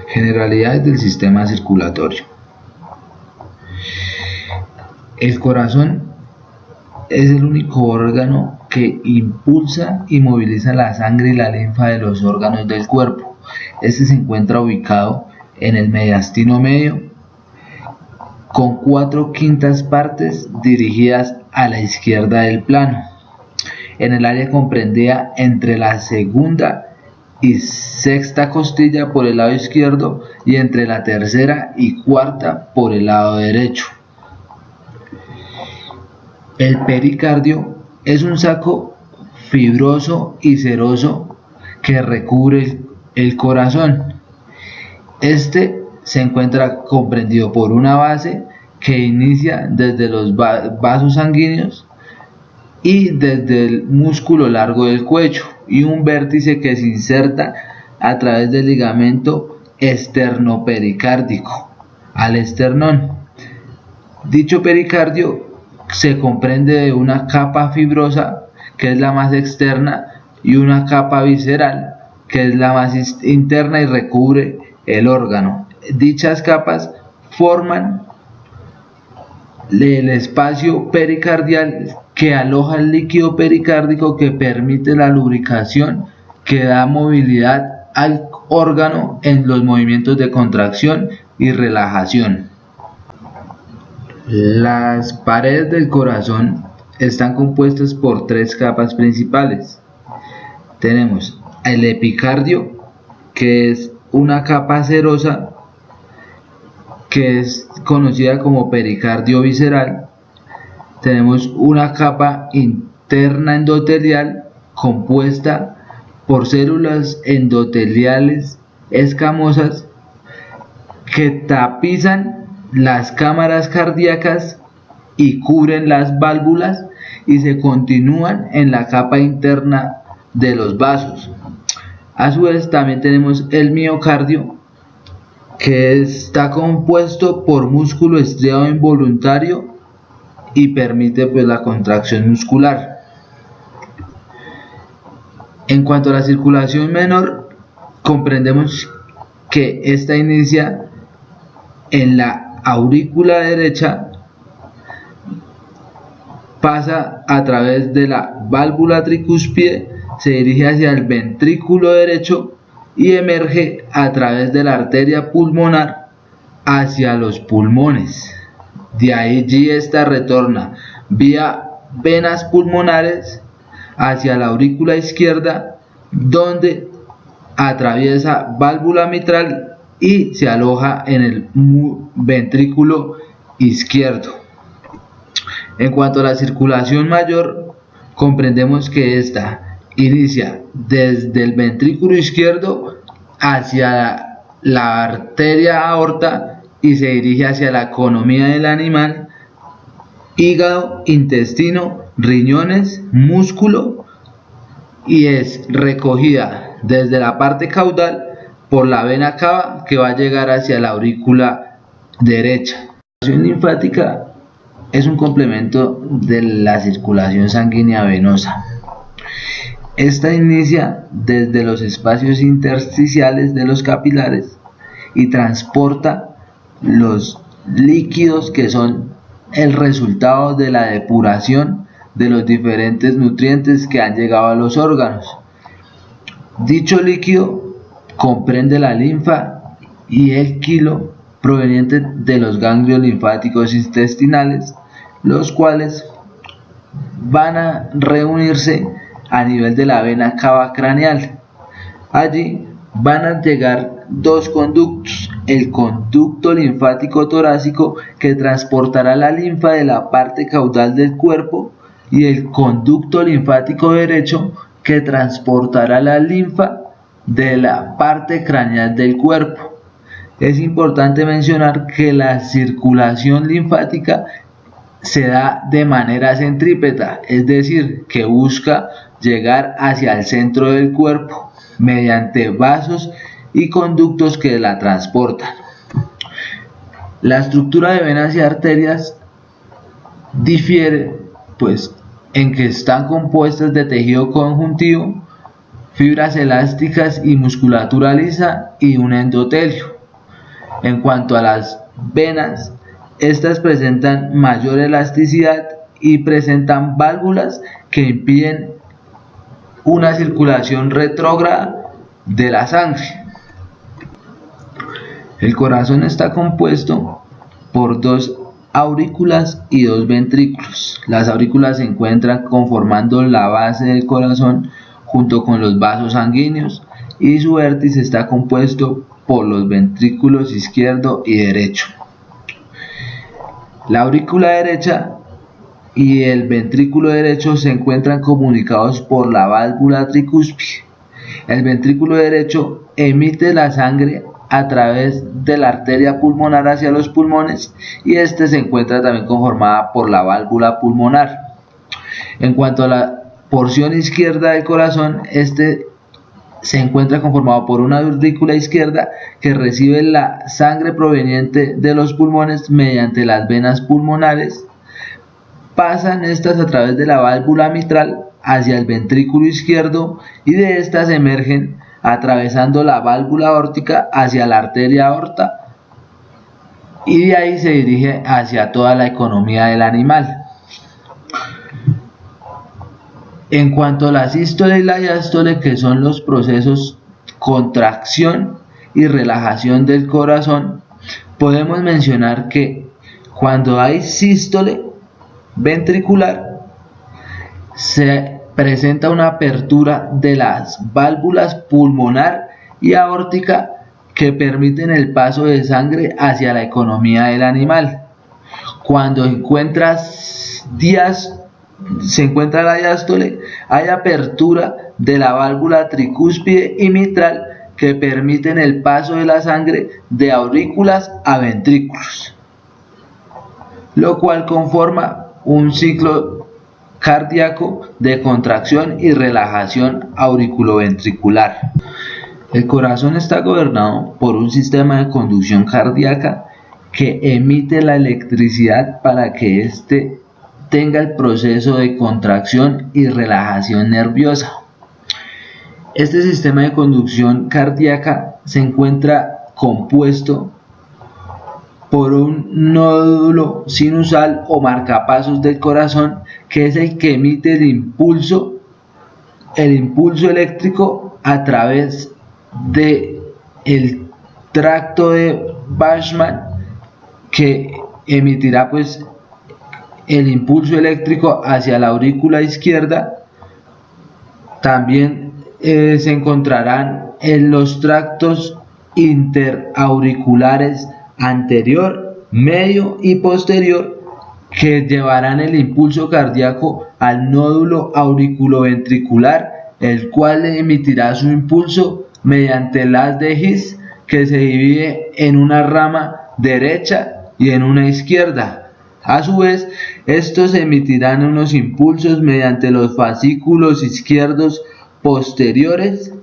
Generalidades del sistema circulatorio. El corazón es el único órgano que impulsa y moviliza la sangre y la linfa de los órganos del cuerpo. Este se encuentra ubicado en el mediastino medio, con 4/5 partes dirigidas a la izquierda del plano, en el área comprendida entre la segunda y sexta costilla por el lado izquierdo y entre la tercera y cuarta por el lado derecho. El pericardio es un saco fibroso y seroso que recubre el corazón. Este se encuentra comprendido por una base que inicia desde los vasos sanguíneos y desde el músculo largo del cuello, y un vértice que se inserta a través del ligamento esternopericárdico al esternón. Dicho pericardio se comprende de una capa fibrosa, que es la más externa, y una capa visceral, que es la más interna y recubre el órgano. Dichas capas forman el espacio pericardial que aloja el líquido pericárdico, que permite la lubricación, que da movilidad al órgano en los movimientos de contracción y relajación. Las paredes del corazón están compuestas por 3 capas principales. Tenemos el epicardio, que es una capa serosa que es conocida como pericardio visceral. Tenemos una capa interna endotelial compuesta por células endoteliales escamosas que tapizan las cámaras cardíacas y cubren las válvulas y se continúan en la capa interna de los vasos. A su vez también tenemos el miocardio, que está compuesto por músculo estriado involuntario y permite la contracción muscular. En cuanto a la circulación menor, comprendemos que esta inicia en la aurícula derecha, pasa a través de la válvula tricúspide, se dirige hacia el ventrículo derecho y emerge a través de la arteria pulmonar hacia los pulmones. De allí esta retorna vía venas pulmonares hacia la aurícula izquierda, donde atraviesa válvula mitral y se aloja en el ventrículo izquierdo. En cuanto a la circulación mayor, comprendemos que esta inicia desde el ventrículo izquierdo hacia la arteria aorta y se dirige hacia la economía del animal, hígado, intestino, riñones, músculo, y es recogida desde la parte caudal por la vena cava, que va a llegar hacia la aurícula derecha. La circulación linfática es un complemento de la circulación sanguínea venosa. Esta inicia desde los espacios intersticiales de los capilares y transporta los líquidos que son el resultado de la depuración de los diferentes nutrientes que han llegado a los órganos. Dicho líquido comprende la linfa y el quilo proveniente de los ganglios linfáticos intestinales, los cuales van a reunirse a nivel de la vena cava craneal. Allí van a llegar 2 conductos: el conducto linfático torácico, que transportará la linfa de la parte caudal del cuerpo, y el conducto linfático derecho, que transportará la linfa de la parte craneal del cuerpo. Es importante mencionar que la circulación linfática se da de manera centrípeta, es decir, que busca llegar hacia el centro del cuerpo mediante vasos y conductos que la transportan. La estructura de venas y arterias difiere en que están compuestas de tejido conjuntivo fibras elásticas y musculatura lisa y un endotelio. En cuanto a las venas, estas presentan mayor elasticidad y presentan válvulas que impiden una circulación retrógrada de la sangre. El corazón está compuesto por 2 aurículas y 2 ventrículos. Las aurículas se encuentran conformando la base del corazón junto con los vasos sanguíneos, y su vértice está compuesto por los ventrículos izquierdo y derecho. La aurícula derecha y el ventrículo derecho se encuentran comunicados por la válvula tricúspide. El ventrículo derecho emite la sangre a través de la arteria pulmonar hacia los pulmones, y este se encuentra también conformada por la válvula pulmonar. En cuanto a la porción izquierda del corazón, este se encuentra conformado por una aurícula izquierda que recibe la sangre proveniente de los pulmones mediante las venas pulmonares. Pasan estas a través de la válvula mitral hacia el ventrículo izquierdo, y de estas emergen atravesando la válvula aórtica hacia la arteria aorta, y de ahí se dirige hacia toda la economía del animal. En cuanto a la sístole y la diástole, que son los procesos contracción y relajación del corazón, podemos mencionar que cuando hay sístole ventricular se presenta una apertura de las válvulas pulmonar y aórtica que permiten el paso de sangre hacia la economía del animal. Cuando se encuentra la diástole, hay apertura de la válvula tricúspide y mitral que permiten el paso de la sangre de aurículas a ventrículos, lo cual conforma un ciclo cardíaco de contracción y relajación auriculoventricular. El corazón está gobernado por un sistema de conducción cardíaca que emite la electricidad para que éste tenga el proceso de contracción y relajación nerviosa. Este sistema de conducción cardíaca se encuentra compuesto por un nódulo sinusal o marcapasos del corazón, que es el que emite el impulso eléctrico a través del tracto de Bachmann, que emitirá pues el impulso eléctrico hacia la aurícula izquierda. También se encontrarán en los tractos interauriculares anterior, medio y posterior, que llevarán el impulso cardíaco al nódulo auriculoventricular, el cual emitirá su impulso mediante el haz de His, que se divide en una rama derecha y en una izquierda. A su vez, estos emitirán unos impulsos mediante los fascículos izquierdos posteriores,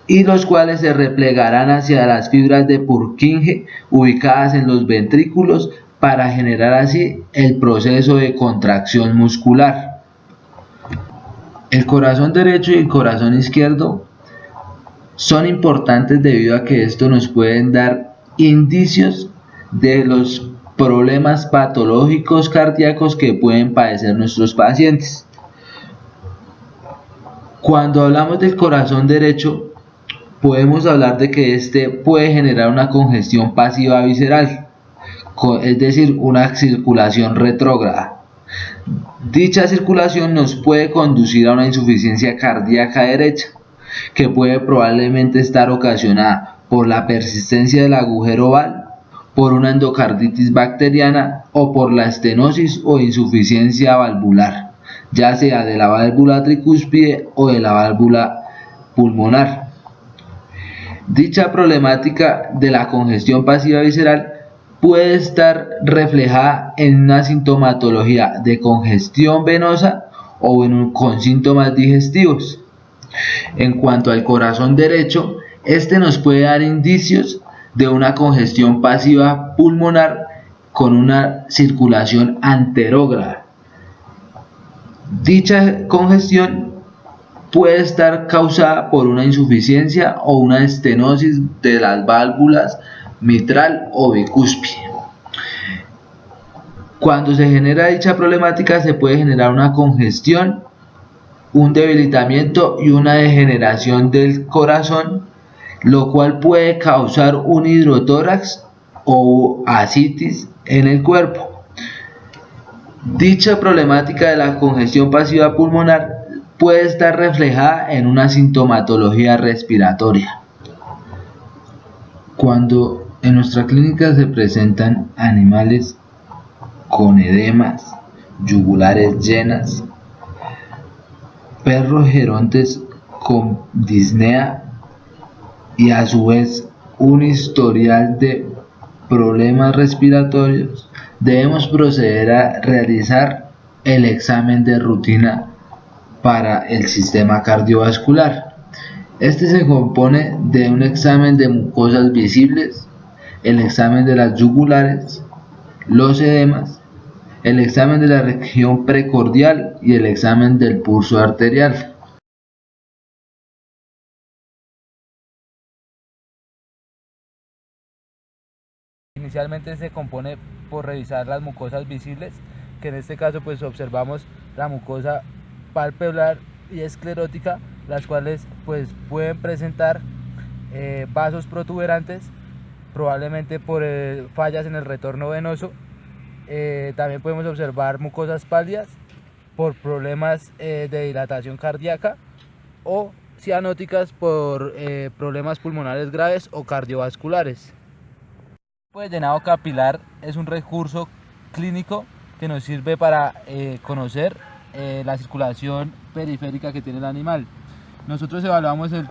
y los cuales se replegarán hacia las fibras de Purkinje ubicadas en los ventrículos para generar así el proceso de contracción muscular. El corazón derecho y el corazón izquierdo son importantes debido a que esto nos pueden dar indicios de los problemas patológicos cardíacos que pueden padecer nuestros pacientes. Cuando hablamos del corazón derecho, podemos hablar de que este puede generar una congestión pasiva visceral, es decir, una circulación retrógrada. Dicha circulación nos puede conducir a una insuficiencia cardíaca derecha, que puede probablemente estar ocasionada por la persistencia del agujero oval, por una endocarditis bacteriana o por la estenosis o insuficiencia valvular, ya sea de la válvula tricúspide o de la válvula pulmonar. Dicha problemática de la congestión pasiva visceral puede estar reflejada en una sintomatología de congestión venosa o con síntomas digestivos. En cuanto al corazón derecho, este nos puede dar indicios de una congestión pasiva pulmonar con una circulación anterógrada. Dicha congestión puede estar causada por una insuficiencia o una estenosis de las válvulas mitral o bicúspide. Cuando se genera dicha problemática se puede generar una congestión, un debilitamiento y una degeneración del corazón, lo cual puede causar un hidrotórax o ascitis en el cuerpo. Dicha problemática de la congestión pasiva pulmonar puede estar reflejada en una sintomatología respiratoria. Cuando en nuestra clínica se presentan animales con edemas, yugulares llenas, perros gerontes con disnea y a su vez un historial de problemas respiratorios, debemos proceder a realizar el examen de rutina para el sistema cardiovascular. Este se compone de un examen de mucosas visibles, el examen de las yugulares, los edemas, el examen de la región precordial y el examen del pulso arterial. Inicialmente se compone por revisar las mucosas visibles, que en este caso pues observamos la mucosa palpebral y esclerótica, las cuales pues pueden presentar vasos protuberantes, probablemente por fallas en el retorno venoso. También podemos observar mucosas pálidas por problemas de dilatación cardíaca o cianóticas por problemas pulmonares graves o cardiovasculares. El tipo de llenado capilar es un recurso clínico que nos sirve para conocer la circulación periférica que tiene el animal. Nosotros evaluamos el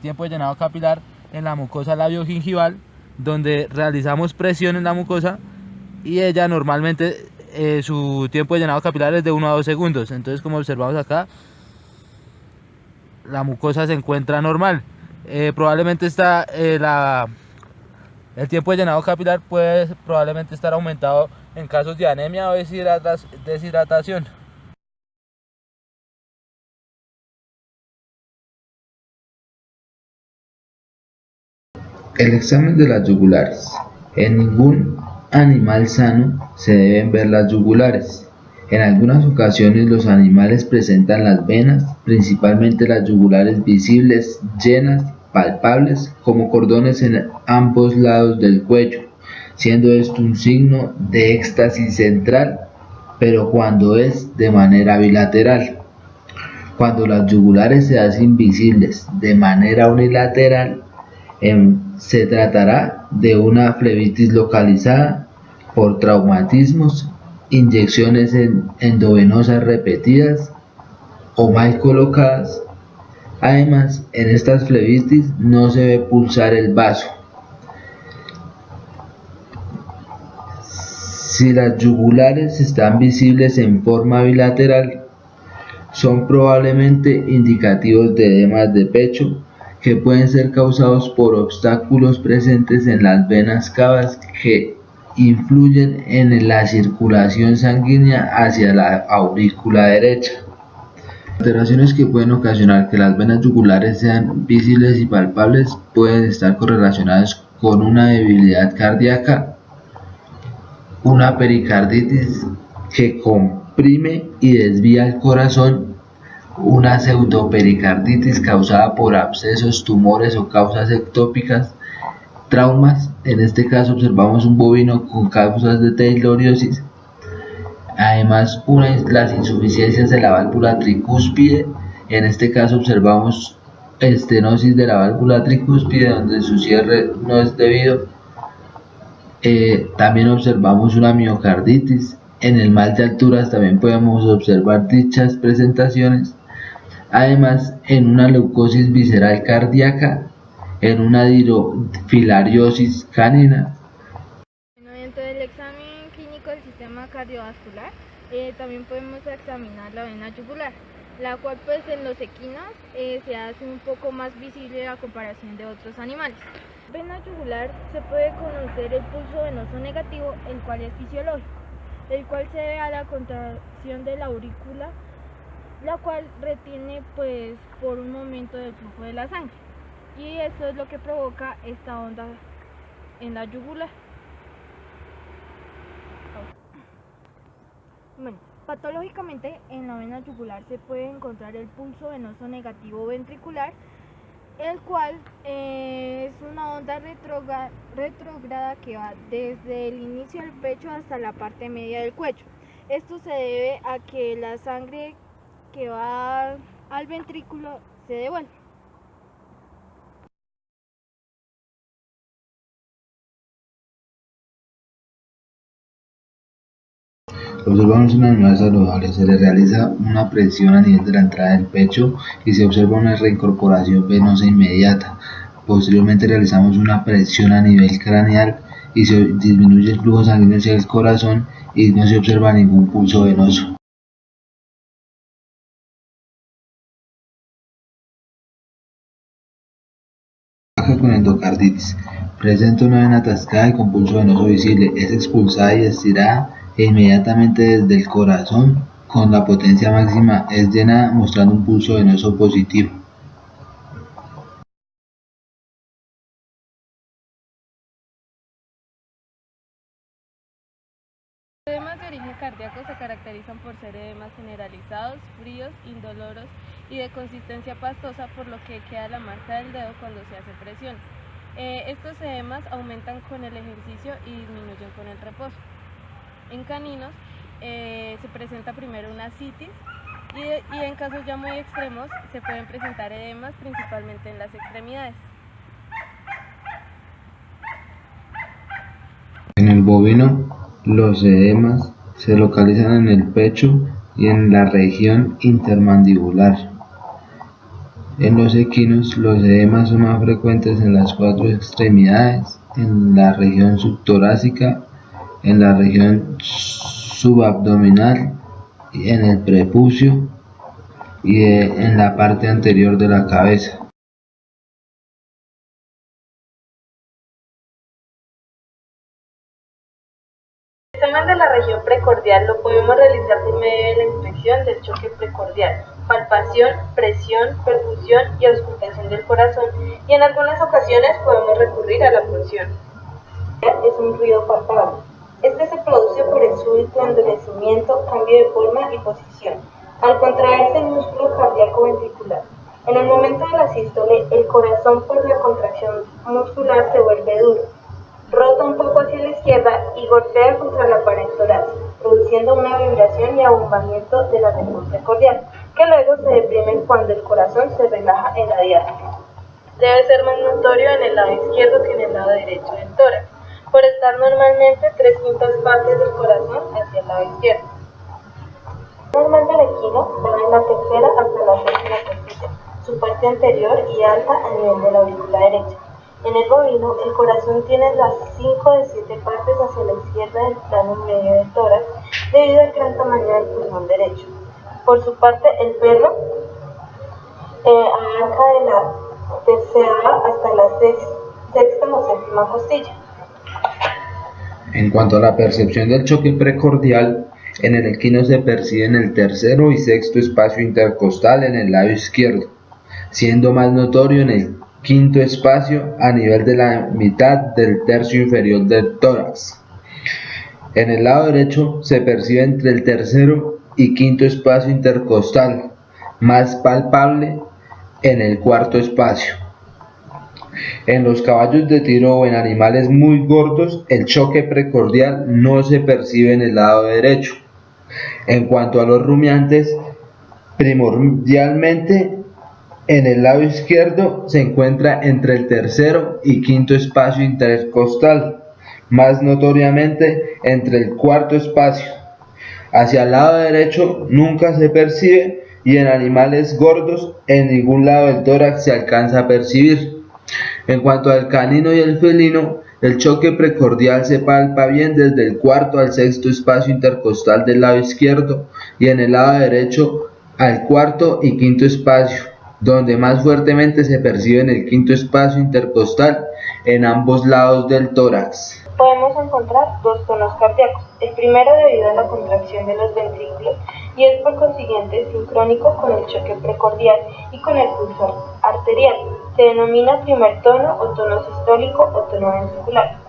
tiempo de llenado capilar en la mucosa labiogingival, donde realizamos presión en la mucosa y ella normalmente su tiempo de llenado capilar es de 1 a 2 segundos. Entonces, como observamos acá, la mucosa se encuentra normal. Probablemente está el tiempo de llenado capilar puede probablemente estar aumentado en casos de anemia o deshidratación. El examen de las yugulares. En ningún animal sano se deben ver las yugulares. En algunas ocasiones los animales presentan las venas, principalmente las yugulares visibles, llenas, palpables, como cordones en ambos lados del cuello, siendo esto un signo de éxtasis central, pero cuando es de manera bilateral. Cuando las yugulares se hacen visibles de manera unilateral, se tratará de una flebitis localizada por traumatismos, inyecciones endovenosas repetidas o mal colocadas. Además, en estas flebitis no se ve pulsar el vaso. Si las yugulares están visibles en forma bilateral, son probablemente indicativos de edemas de pecho que pueden ser causados por obstáculos presentes en las venas cavas que influyen en la circulación sanguínea hacia la aurícula derecha. Alteraciones que pueden ocasionar que las venas yugulares sean visibles y palpables pueden estar correlacionadas con una debilidad cardíaca, una pericarditis que comprime y desvía el corazón, una pseudopericarditis causada por abscesos, tumores o causas ectópicas, traumas. En este caso observamos un bovino con causas de tailoriosis. Además, las insuficiencias de la válvula tricúspide. En este caso observamos estenosis de la válvula tricúspide donde su cierre no es debido. También observamos una miocarditis. En el mal de alturas también podemos observar dichas presentaciones. Además, en una leucosis visceral cardíaca, en una dirofilariosis canina. Dentro del examen clínico del sistema cardiovascular, también podemos examinar la vena yugular, la cual pues en los equinos se hace un poco más visible a comparación de otros animales. Vena yugular se puede conocer el pulso venoso negativo, el cual es fisiológico, el cual se debe a la contracción de la aurícula la cual retiene pues por un momento el flujo de la sangre, y esto es lo que provoca esta onda en la yugular. Bueno, patológicamente en la vena yugular se puede encontrar el pulso venoso negativo ventricular, el cual es una onda retrógrada que va desde el inicio del pecho hasta la parte media del cuello. Esto se debe a que la sangre que va al ventrículo se devuelve. Observamos un animal saludable, se le realiza una presión a nivel de la entrada del pecho y se observa una reincorporación venosa inmediata. Posteriormente realizamos una presión a nivel craneal y se disminuye el flujo sanguíneo hacia el corazón y no se observa ningún pulso venoso. Con endocarditis. Presenta una vena atascada y con pulso venoso visible. Es expulsada y estirada e inmediatamente desde el corazón con la potencia máxima es llenada, mostrando un pulso venoso positivo. Los edemas de origen cardíaco se caracterizan por ser edemas generalizados, fríos, indoloros y de consistencia pastosa, por lo que queda la marca del dedo cuando se hace presión. Estos edemas aumentan con el ejercicio y disminuyen con el reposo. En caninos se presenta primero una citis y en casos ya muy extremos se pueden presentar edemas principalmente en las extremidades. En el bovino, los edemas se localizan en el pecho y en la región intermandibular. En los equinos, los edemas son más frecuentes en las 4 extremidades, en la región subtorácica, en la región subabdominal, en el prepucio y en la parte anterior de la cabeza. El examen de la región precordial lo podemos realizar por medio de la inspección del choque precordial, palpación, presión, perfusión y auscultación del corazón, y en algunas ocasiones podemos recurrir a la punción. Es un ruido palpable. Este se produce por el súbito endurecimiento, cambio de forma y posición, al contraerse el músculo cardíaco ventricular. En el momento de la sístole, el corazón por la contracción muscular se vuelve duro, rota un poco hacia la izquierda y golpea contra la pared torácica, produciendo una vibración y abombamiento de la región precordial, que luego se deprime cuando el corazón se relaja en la diástole. Debe ser más notorio en el lado izquierdo que en el lado derecho del tórax, por estar normalmente 3/5 partes del corazón hacia el lado izquierdo. Normal del equino va en la tercera hasta la séptima costilla, su parte anterior y alta a nivel de la aurícula derecha. En el bovino, el corazón tiene las 5 de 7 partes hacia la izquierda del plano medio del tórax, debido al gran tamaño del pulmón derecho. Por su parte, el perro arranca de la tercera hasta la sexta o séptima costilla. En cuanto a la percepción del choque precordial, en el equino se percibe en el tercero y sexto espacio intercostal en el lado izquierdo, siendo más notorio en el quinto espacio a nivel de la mitad del tercio inferior del tórax. En el lado derecho se percibe entre el tercero y quinto espacio intercostal, más palpable en el cuarto espacio. En los caballos de tiro o en animales muy gordos, el choque precordial no se percibe en el lado derecho. En cuanto a los rumiantes, primordialmente en el lado izquierdo se encuentra entre el tercero y quinto espacio intercostal, más notoriamente entre el cuarto espacio. Hacia el lado derecho nunca se percibe y en animales gordos en ningún lado del tórax se alcanza a percibir. En cuanto al canino y el felino, el choque precordial se palpa bien desde el cuarto al sexto espacio intercostal del lado izquierdo y en el lado derecho al cuarto y quinto espacio, donde más fuertemente se percibe en el quinto espacio intercostal en ambos lados del tórax. podemos encontrar dos tonos cardíacos. El primero debido a la contracción de los ventrículos y es por consiguiente sincrónico con el choque precordial y con el pulso arterial. Se denomina primer tono o tono sistólico o tono ventricular.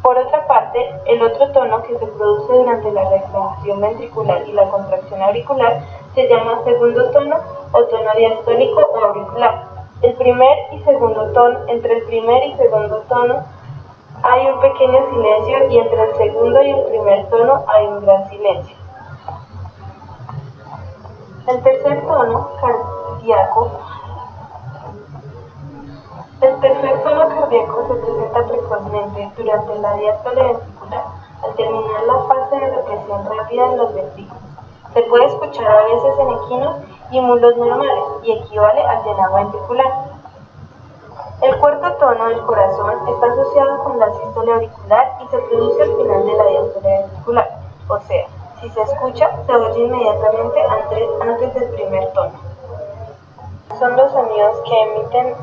Por otra parte, el otro tono que se produce durante la relajación ventricular y la contracción auricular se llama segundo tono o tono diastólico o auricular. Entre el primer y segundo tono hay un pequeño silencio y entre el segundo y el primer tono hay un gran silencio. El tercer tono cardíaco se presenta precozmente durante la diástole ventricular al terminar la fase de represión rápida de los ventrículos. Se puede escuchar a veces en equinos y mulos normales y equivale al llenado ventricular. El cuarto tono del corazón está asociado con la sístole auricular y se produce al final de la diástole ventricular, o sea, si se escucha, se oye inmediatamente antes del primer tono. Son los sonidos que emiten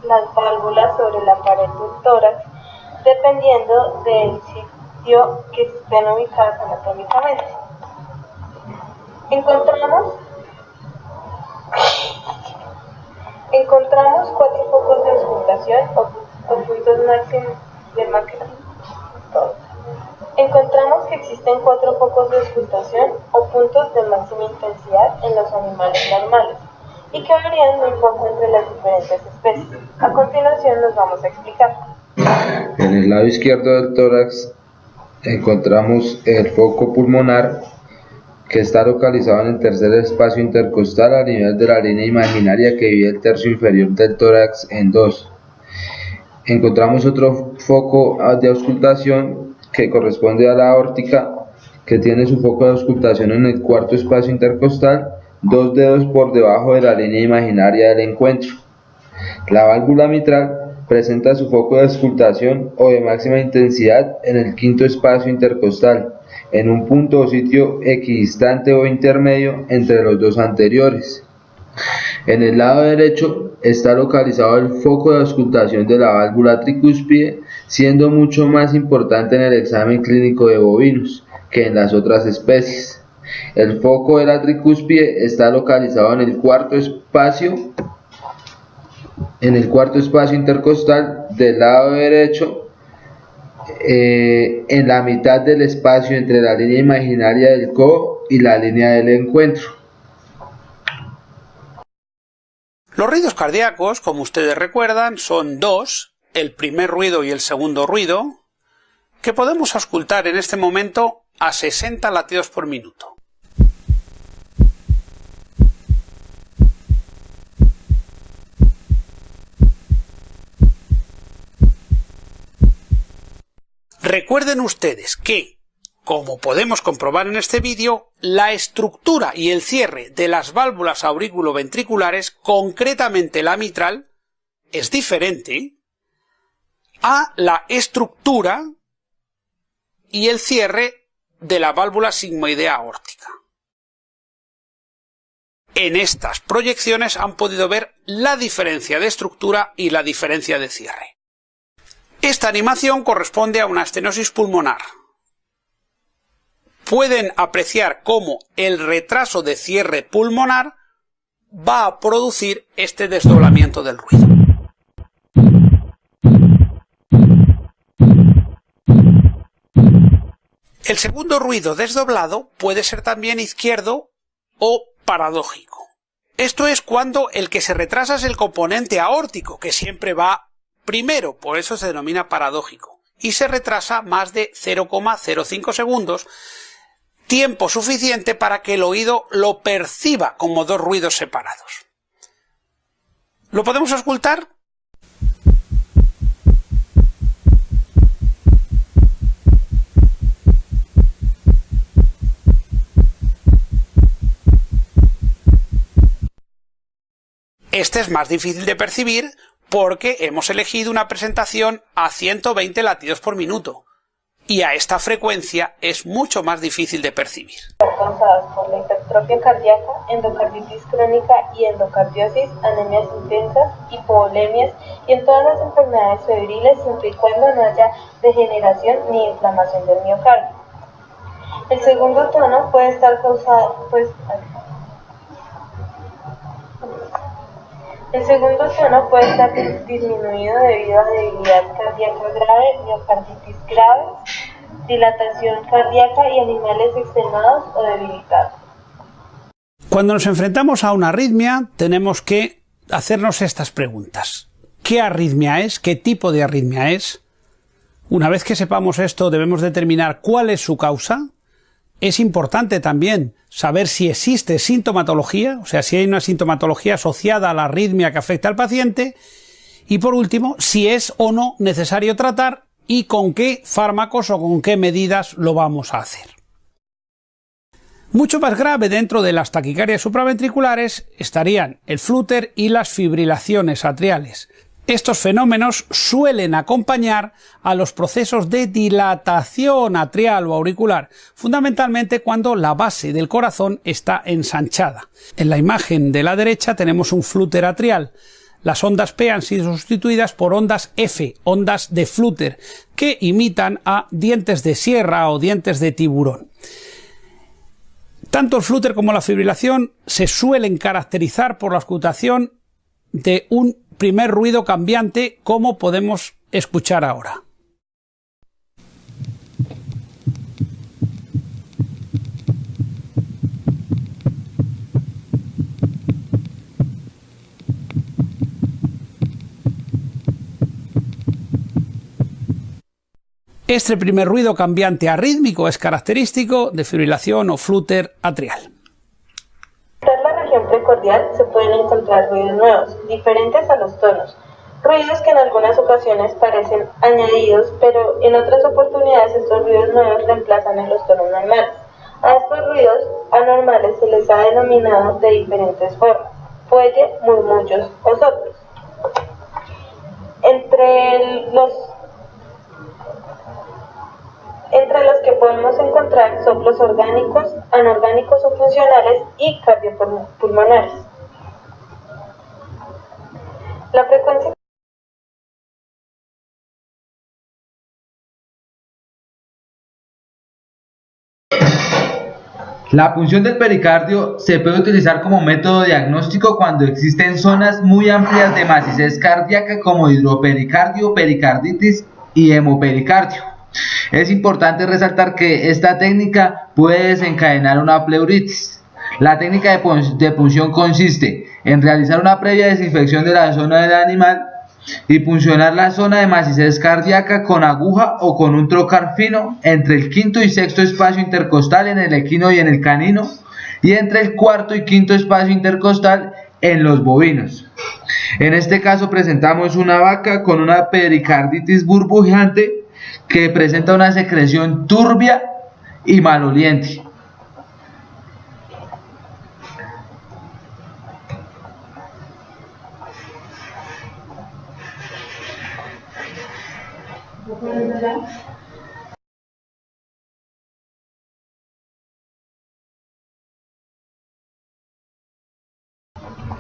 las válvulas sobre la pared del tórax, dependiendo del sitio que estén ubicadas anatómicamente. Encontramos cuatro focos de auscultación o puntos máximos de Encontramos que existen cuatro focos de auscultación o puntos de máxima intensidad en los animales normales y que varían muy poco entre las diferentes especies. A continuación los vamos a explicar. En el lado izquierdo del tórax encontramos el foco pulmonar, que está localizado en el tercer espacio intercostal a nivel de la línea imaginaria que divide el tercio inferior del tórax en dos. Encontramos otro foco de auscultación que corresponde a la aórtica, que tiene su foco de auscultación en el cuarto espacio intercostal, 2 dedos por debajo de la línea imaginaria del encuentro. La válvula mitral presenta su foco de auscultación o de máxima intensidad en el quinto espacio intercostal, en un punto o sitio equidistante o intermedio entre los dos anteriores. En el lado derecho está localizado el foco de auscultación de la válvula tricúspide, siendo mucho más importante en el examen clínico de bovinos que en las otras especies. El foco de la tricúspide está localizado en el cuarto espacio intercostal del lado derecho, en la mitad del espacio entre la línea imaginaria del codo y la línea del encuentro. Los ruidos cardíacos, como ustedes recuerdan, son dos, el primer ruido y el segundo ruido, que podemos auscultar en este momento a 60 latidos por minuto. Recuerden ustedes que, como podemos comprobar en este vídeo, la estructura y el cierre de las válvulas aurículo-ventriculares, concretamente la mitral, es diferente a la estructura y el cierre de la válvula sigmoidea aórtica. En estas proyecciones han podido ver la diferencia de estructura y la diferencia de cierre. Esta animación corresponde a una estenosis pulmonar. Pueden apreciar cómo el retraso de cierre pulmonar va a producir este desdoblamiento del ruido. El segundo ruido desdoblado puede ser también izquierdo o paradójico. Esto es cuando el que se retrasa es el componente aórtico, que siempre va primero, por eso se denomina paradójico, y se retrasa más de 0,05 segundos, tiempo suficiente para que el oído lo perciba como dos ruidos separados. ¿Lo podemos auscultar? Este es más difícil de percibir porque hemos elegido una presentación a 120 latidos por minuto y a esta frecuencia es mucho más difícil de percibir. Causadas por la hipertrofia cardíaca, endocarditis crónica y endocardiosis, anemias intensas, hipovolemias y en todas las enfermedades febriles siempre y cuando no haya degeneración ni inflamación del miocardio. El segundo tono puede estar causado, El segundo tono puede estar disminuido debido a debilidad cardíaca grave, miocarditis grave, dilatación cardíaca y animales extenuados o debilitados. Cuando nos enfrentamos a una arritmia, tenemos que hacernos estas preguntas. ¿Qué arritmia es? ¿Qué tipo de arritmia es? Una vez que sepamos esto, debemos determinar cuál es su causa. Es importante también saber si existe sintomatología, o sea, si hay una sintomatología asociada a la arritmia que afecta al paciente. Y por último, si es o no necesario tratar y con qué fármacos o con qué medidas lo vamos a hacer. Mucho más grave dentro de las taquicardias supraventriculares estarían el flúter y las fibrilaciones atriales. Estos fenómenos suelen acompañar a los procesos de dilatación atrial o auricular, fundamentalmente cuando la base del corazón está ensanchada. En la imagen de la derecha tenemos un flúter atrial. Las ondas P han sido sustituidas por ondas F, ondas de flúter, que imitan a dientes de sierra o dientes de tiburón. Tanto el flúter como la fibrilación se suelen caracterizar por la auscultación de un primer ruido cambiante, como podemos escuchar ahora. Este primer ruido cambiante arrítmico es característico de fibrilación o flúter atrial. En la región precordial se pueden encontrar ruidos nuevos, diferentes a los tonos, ruidos que en algunas ocasiones parecen añadidos, pero en otras oportunidades estos ruidos nuevos reemplazan en los tonos normales. A estos ruidos anormales se les ha denominado de diferentes formas: fuelle, murmullos o soplos. Entre los que podemos encontrar soplos orgánicos, anorgánicos o funcionales y cardiopulmonares. La frecuencia La punción del pericardio se puede utilizar como método diagnóstico cuando existen zonas muy amplias de maciez cardíaca como hidropericardio, pericarditis y hemopericardio. Es importante resaltar que esta técnica puede desencadenar una pleuritis. La técnica de punción consiste en realizar una previa desinfección de la zona del animal y puncionar la zona de maciez cardíaca con aguja o con un trocar fino entre el quinto y sexto espacio intercostal en el equino y en el canino, y entre el cuarto y quinto espacio intercostal en los bovinos. En este caso presentamos una vaca con una pericarditis burbujeante que presenta una secreción turbia y maloliente.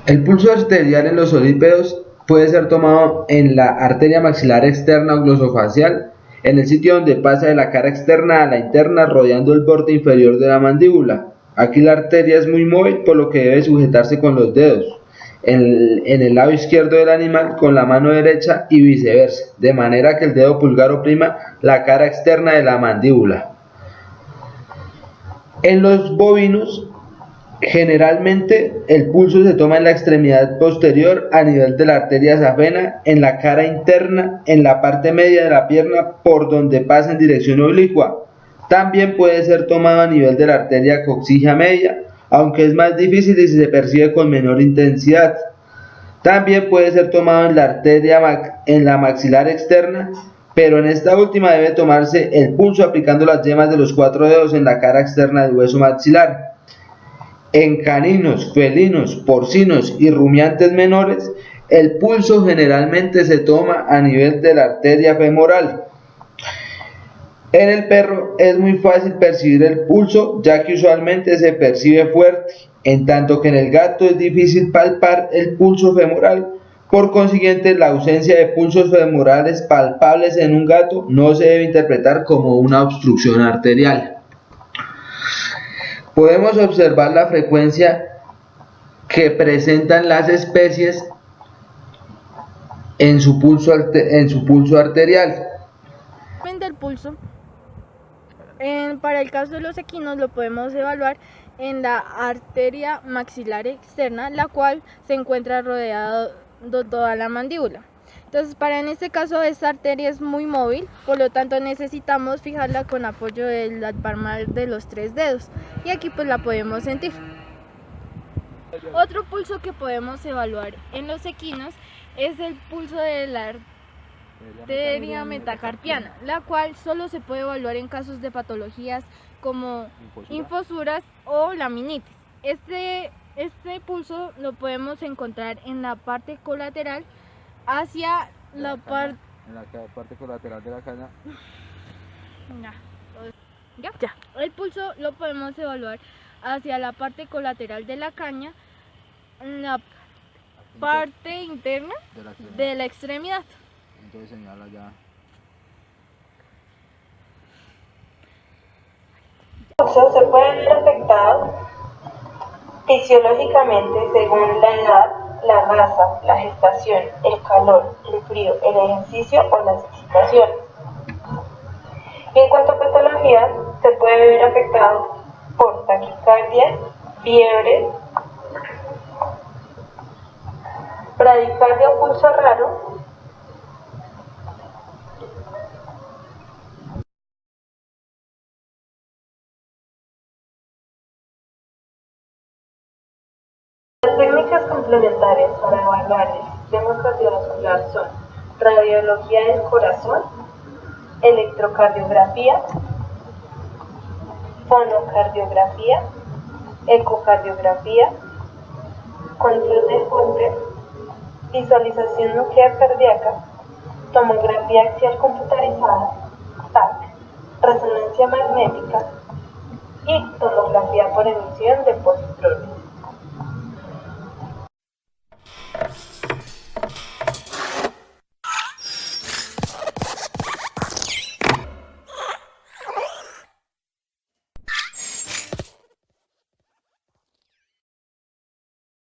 El pulso arterial en los solípedos puede ser tomado en la arteria maxilar externa o glosofacial, en el sitio donde pasa de la cara externa a la interna, rodeando el borde inferior de la mandíbula. Aquí la arteria es muy móvil, por lo que debe sujetarse con los dedos en el lado izquierdo del animal con la mano derecha y viceversa, de manera que el dedo pulgar oprima la cara externa de la mandíbula. En los bovinos, generalmente el pulso se toma en la extremidad posterior a nivel de la arteria safena, en la cara interna, en la parte media de la pierna por donde pasa en dirección oblicua. También puede ser tomado a nivel de la arteria coxígea media, aunque es más difícil y se percibe con menor intensidad. También puede ser tomado en la arteria en la maxilar externa, pero en esta última debe tomarse el pulso aplicando las yemas de los 4 dedos en la cara externa del hueso maxilar. En caninos, felinos, porcinos y rumiantes menores, el pulso generalmente se toma a nivel de la arteria femoral. En el perro es muy fácil percibir el pulso, ya que usualmente se percibe fuerte, en tanto que en el gato es difícil palpar el pulso femoral. Por consiguiente, la ausencia de pulsos femorales palpables en un gato no se debe interpretar como una obstrucción arterial. Podemos observar la frecuencia que presentan las especies en su pulso arterial. El pulso, para el caso de los equinos, lo podemos evaluar en la arteria maxilar externa, la cual se encuentra rodeada de toda la mandíbula. Entonces, en este caso, esta arteria es muy móvil, por lo tanto necesitamos fijarla con apoyo del palmar de los 3 dedos, y aquí pues la podemos sentir. Otro pulso que podemos evaluar en los equinos es el pulso de la arteria metacarpiana, la cual solo se puede evaluar en casos de patologías como infosuras o laminitis. Este pulso lo podemos encontrar en la parte colateral hacia la parte... En la parte colateral de la caña. Ya. El pulso lo podemos evaluar hacia la parte colateral de la caña, en la parte interna de la extremidad. Entonces señala ya. Pulsos se pueden ver afectados fisiológicamente según la edad, la raza, la gestación, el calor, el frío, el ejercicio o las excitaciones. Y en cuanto a patologías, se puede ver afectado por taquicardia, fiebre, bradicardia o pulso raro, Las técnicas complementarias para evaluar el sistema cardiovascular son radiología del corazón, electrocardiografía, fonocardiografía, ecocardiografía, control de Holter, visualización nuclear cardíaca, tomografía axial computarizada, TAC, resonancia magnética y tomografía por emisión de positrones.